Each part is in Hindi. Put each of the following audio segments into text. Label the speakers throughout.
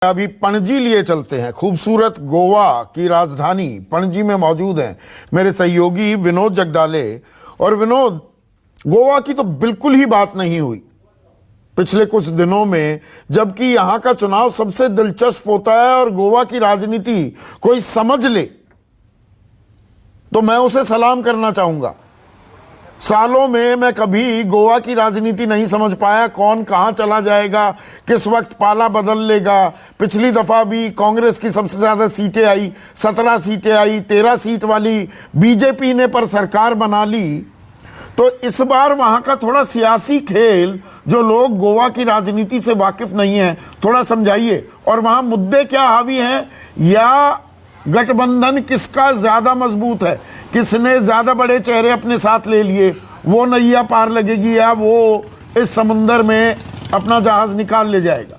Speaker 1: अभी पणजी लिए चलते हैं। खूबसूरत गोवा की राजधानी पणजी में मौजूद हैं मेरे सहयोगी विनोद जगदाले। और विनोद, गोवा की तो बिल्कुल ही बात नहीं हुई पिछले कुछ दिनों में, जबकि यहां का चुनाव सबसे दिलचस्प होता है और गोवा की राजनीति कोई समझ ले तो मैं उसे सलाम करना चाहूंगा। सालों में मैं कभी गोवा की राजनीति नहीं समझ पाया, कौन कहां चला जाएगा, किस वक्त पाला बदल लेगा। पिछली दफा भी कांग्रेस की सबसे ज्यादा सीटें आई, 17 सीटें आई, 13 सीट वाली बीजेपी ने पर सरकार बना ली। तो इस बार वहां का थोड़ा सियासी खेल, जो लोग गोवा की राजनीति से वाकिफ नहीं है, थोड़ा समझाइए। और वहां मुद्दे क्या हावी हैं, या गठबंधन किसका ज्यादा मजबूत है, किसने ज्यादा बड़े चेहरे अपने साथ ले लिए, वो नैया पार लगेगी या वो इस समुंदर में अपना जहाज निकाल ले जाएगा।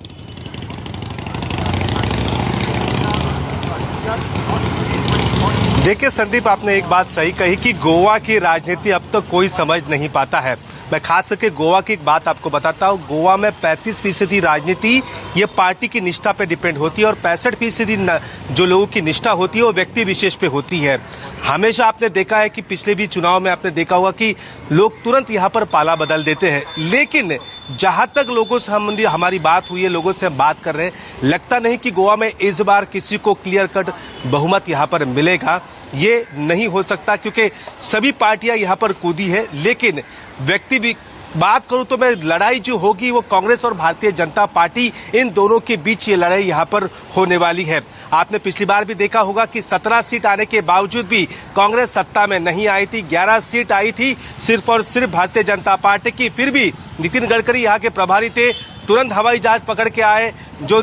Speaker 2: देखिए संदीप, आपने एक बात सही कही कि गोवा की राजनीति अब तक कोई समझ नहीं पाता है। मैं खास करके गोवा की एक बात आपको बताता हूँ। गोवा में 35% राजनीति ये पार्टी की निष्ठा पे डिपेंड होती है और 65% जो लोगों की निष्ठा होती है वो व्यक्ति विशेष पे होती है। हमेशा आपने देखा है कि पिछले भी चुनाव में आपने देखा होगा कि लोग तुरंत यहाँ पर पाला बदल देते हैं। लेकिन जहां तक लोगों से हमारी बात हुई है, लोगों से हम बात कर रहे हैं, लगता नहीं कि गोवा में इस बार किसी को क्लियर कट बहुमत यहाँ पर मिलेगा। ये नहीं हो सकता क्योंकि सभी पार्टियां यहाँ पर कूदी है। लेकिन व्यक्ति भी बात करूं तो मैं लड़ाई जो होगी वो कांग्रेस और भारतीय जनता पार्टी, इन दोनों के बीच ये लड़ाई यहां पर होने वाली है। आपने पिछली बार भी देखा होगा कि 17 सीट आने के बावजूद भी कांग्रेस सत्ता में नहीं आई थी। 11 सीट आई थी सिर्फ और सिर्फ भारतीय जनता पार्टी की। फिर भी नितिन गडकरी यहाँ के प्रभारी थे, तुरंत हवाई जहाज पकड़ के आए, जो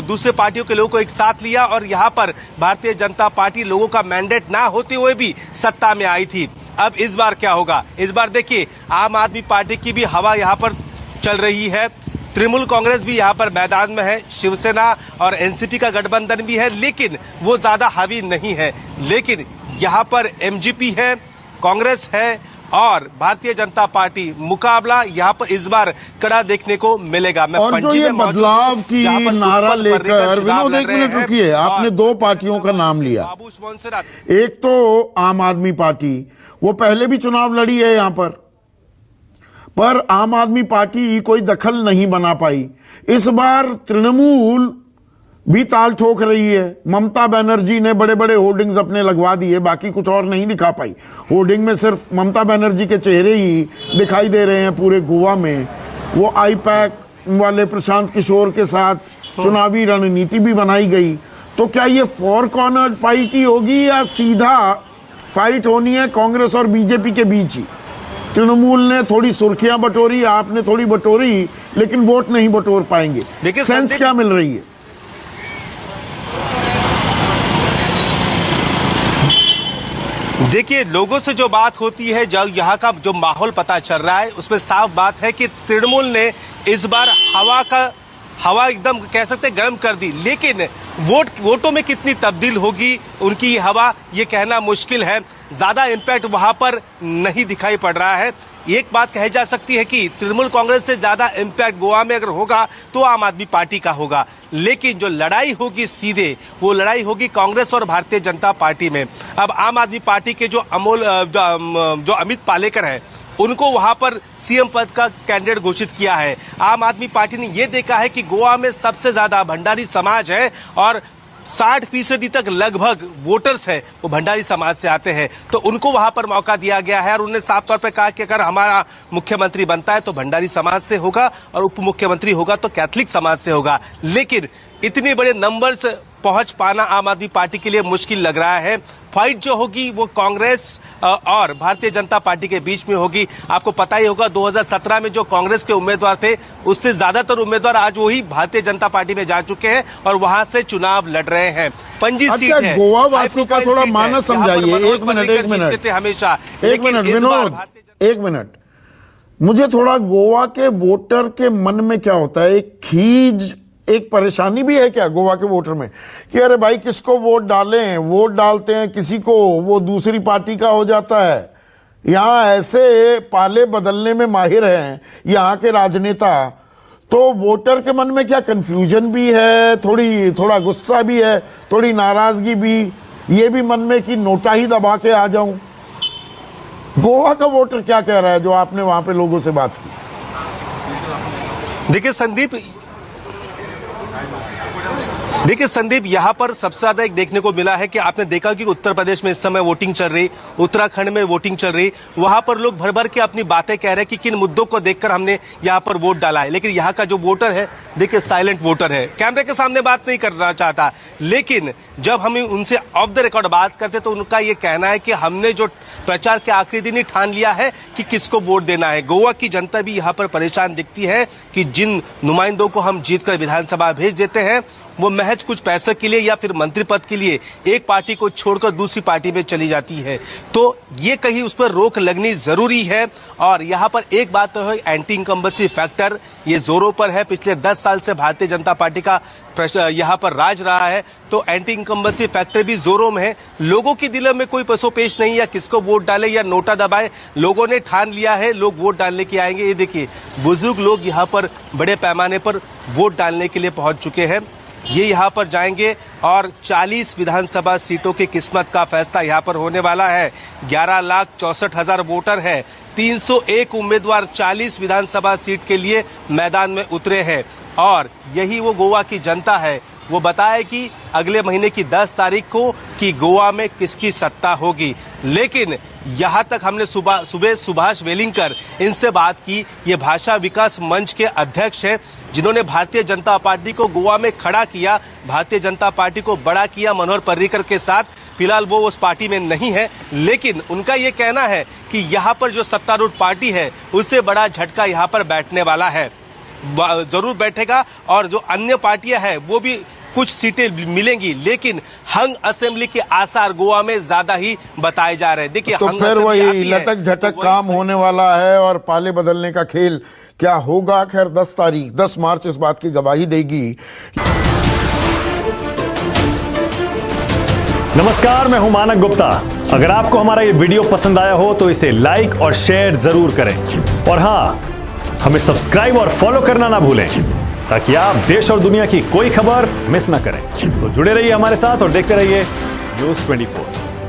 Speaker 2: दूसरे पार्टियों के लोगों को एक साथ लिया और यहाँ पर भारतीय जनता पार्टी लोगों का मैंडेट ना होते हुए भी सत्ता में आई थी। अब इस बार क्या होगा? इस बार देखिए, आम आदमी पार्टी की भी हवा यहाँ पर चल रही है, तृणमूल कांग्रेस भी यहाँ पर मैदान में है, शिवसेना और एनसीपी का गठबंधन भी है, लेकिन वो ज्यादा हावी नहीं है। लेकिन यहाँ पर एमजीपी है, कांग्रेस है और भारतीय जनता पार्टी, मुकाबला यहाँ पर इस बार कड़ा देखने को मिलेगा। मैं
Speaker 1: और जो ये बदलाव की नारा लेकर, विनोद एक मिनट रुकिए, आपने दो पार्टियों का नाम लिया। एक तो आम आदमी पार्टी, वो पहले भी चुनाव लड़ी है यहाँ पर आम आदमी पार्टी कोई दखल नहीं बना पाई। इस बार तृणमूल भी ताल ठोक रही है। ममता बनर्जी ने बड़े बड़े होर्डिंग्स अपने लगवा दिए, बाकी कुछ और नहीं दिखा पाई। होर्डिंग में सिर्फ ममता बनर्जी के चेहरे ही दिखाई दे रहे हैं पूरे गोवा में। वो आईपैक वाले प्रशांत किशोर के साथ चुनावी रणनीति भी बनाई गई। तो क्या ये फोर कॉर्नर फाइट ही होगी या सीधा फाइट होनी है कांग्रेस और बीजेपी के बीच ही? तृणमूल ने थोड़ी सुर्खियां बटोरी, आपने थोड़ी बटोरी, लेकिन वोट नहीं बटोर पाएंगे। देखिए सेंस क्या मिल रही है?
Speaker 2: देखिए, लोगों से जो बात होती है, जो यहाँ का जो माहौल पता चल रहा है, उसमें साफ बात है कि तृणमूल ने इस बार हवा एकदम कह सकते हैं गर्म कर दी। लेकिन वोटों में कितनी तब्दील होगी उनकी हवा, ये कहना मुश्किल है। ज्यादा इम्पैक्ट वहां पर नहीं दिखाई पड़ रहा है। एक बात कही जा सकती है कि तृणमूल कांग्रेस से ज्यादा इम्पैक्ट गोवा में अगर होगा तो आम आदमी पार्टी का होगा। लेकिन जो लड़ाई होगी सीधे, वो लड़ाई होगी कांग्रेस और भारतीय जनता पार्टी में। अब आम आदमी पार्टी के जो अमित पालेकर है, उनको वहां पर सीएम पद का कैंडिडेट घोषित किया है। आम आदमी पार्टी ने यह देखा है कि गोवा में सबसे ज्यादा भंडारी समाज है और 60% तक लगभग वोटर्स है वो भंडारी समाज से आते हैं। तो उनको वहां पर मौका दिया गया है और उन्होंने साफ तौर पे कहा कि अगर हमारा मुख्यमंत्री बनता है तो भंडारी समाज से होगा और उप मुख्यमंत्री होगा तो कैथलिक समाज से होगा। लेकिन इतने बड़े नंबर्स पहुंच पाना आम आदमी पार्टी के लिए मुश्किल लग रहा है। फाइट जो होगी वो कांग्रेस और भारतीय जनता पार्टी के बीच में होगी। आपको पता ही होगा 2017 में जो कांग्रेस के उम्मीदवार थे, उससे ज्यादातर उम्मीदवार आज वही भारतीय जनता पार्टी में जा चुके हैं और वहां से चुनाव लड़ रहे हैं। पणजी सीट है,
Speaker 1: गोवा वासी का थोड़ा मानस समझाइए। एक मिनट हमेशा एक मिनट विनोद, एक मिनट, मुझे थोड़ा गोवा के वोटर के मन में क्या होता है, एक खीज, एक परेशानी भी है क्या गोवा के वोटर में कि अरे भाई किसको वोट डालें, वोट डालते हैं किसी को, वो दूसरी पार्टी का हो जाता है। यहाँ ऐसे पाले बदलने में माहिर हैं यहाँ के राजनेता, तो वोटर के मन में क्या कंफ्यूजन भी है, थोड़ा गुस्सा भी है, थोड़ी नाराजगी भी, ये भी मन में कि नोटा ही दबा के आ जाऊं। गोवा का वोटर क्या कह रहा है जो आपने वहां पे लोगों से बात की?
Speaker 2: देखिए संदीप, यहाँ पर सबसे ज्यादा एक देखने को मिला है कि आपने देखा कि उत्तर प्रदेश में इस समय वोटिंग चल रही, उत्तराखंड में वोटिंग चल रही, वहां पर लोग भर भर के अपनी बातें कह रहे हैं कि किन मुद्दों को देखकर हमने यहाँ पर वोट डाला है। लेकिन यहाँ का जो वोटर है, देखिए साइलेंट वोटर है, कैमरे के सामने बात नहीं करना चाहता। लेकिन जब हम उनसे ऑफ द रिकॉर्ड बात करते तो उनका ये कहना है कि हमने जो प्रचार के आखिरी दिन ही ठान लिया है कि किसको वोट देना है। गोवा की जनता भी यहाँ पर परेशान दिखती है कि जिन नुमाइंदों को हम जीतकर विधानसभा भेज देते हैं वो महज कुछ पैसे के लिए या फिर मंत्री पद के लिए एक पार्टी को छोड़कर दूसरी पार्टी में चली जाती है। तो ये कहीं उस पर रोक लगनी जरूरी है। और यहाँ पर एक बात तो है, एंटी इनकम्बेंसी फैक्टर ये जोरों पर है। पिछले 10 साल से भारतीय जनता पार्टी का यहाँ पर राज रहा है, तो एंटी इनकम्बेंसी फैक्टर भी जोरों में है। लोगों के दिलों में कोई पसोपेश नहीं, या किसको वोट डाले या नोटा दबाए, लोगों ने ठान लिया है, लोग वोट डालने के आएंगे। ये देखिए बुजुर्ग लोग यहाँ पर बड़े पैमाने पर वोट डालने के लिए पहुंच चुके हैं। ये यहाँ पर जाएंगे और 40 विधानसभा सीटों की किस्मत का फैसला यहाँ पर होने वाला है। 11,64,000 वोटर है, 301 उम्मीदवार 40 विधानसभा सीट के लिए मैदान में उतरे हैं। और यही वो गोवा की जनता है, वो बताए कि अगले महीने की 10 तारीख को कि गोवा में किसकी सत्ता होगी। लेकिन यहाँ तक हमने सुबह सुभाष वेलिंगकर इनसे बात की। ये भाषा विकास मंच के अध्यक्ष हैं, जिन्होंने भारतीय जनता पार्टी को गोवा में खड़ा किया, भारतीय जनता पार्टी को बड़ा किया मनोहर पर्रिकर के साथ। फिलहाल वो उस पार्टी में नहीं है, लेकिन उनका ये कहना है कि यहाँ पर जो सत्तारूढ़ पार्टी है उससे बड़ा झटका यहाँ पर बैठने वाला है, जरूर बैठेगा। और जो अन्य पार्टियां हैं वो भी कुछ सीटें मिलेंगी, लेकिन हंग असेंबली के आसार गोवा में ज्यादा ही बताए जा रहे हैं। देखिए
Speaker 1: तो फिर वही लटक झटक काम होने वाला है और पाले बदलने का खेल क्या होगा। खैर 10 मार्च इस बात की गवाही देगी।
Speaker 3: नमस्कार, मैं हूं मानक गुप्ता। अगर आपको हमारा ये वीडियो पसंद आया हो तो इसे लाइक और शेयर जरूर करें, और हां, हमें सब्सक्राइब और फॉलो करना ना भूलें ताकि आप देश और दुनिया की कोई खबर मिस ना करें। तो जुड़े रहिए हमारे साथ और देखते रहिए न्यूज़ 24।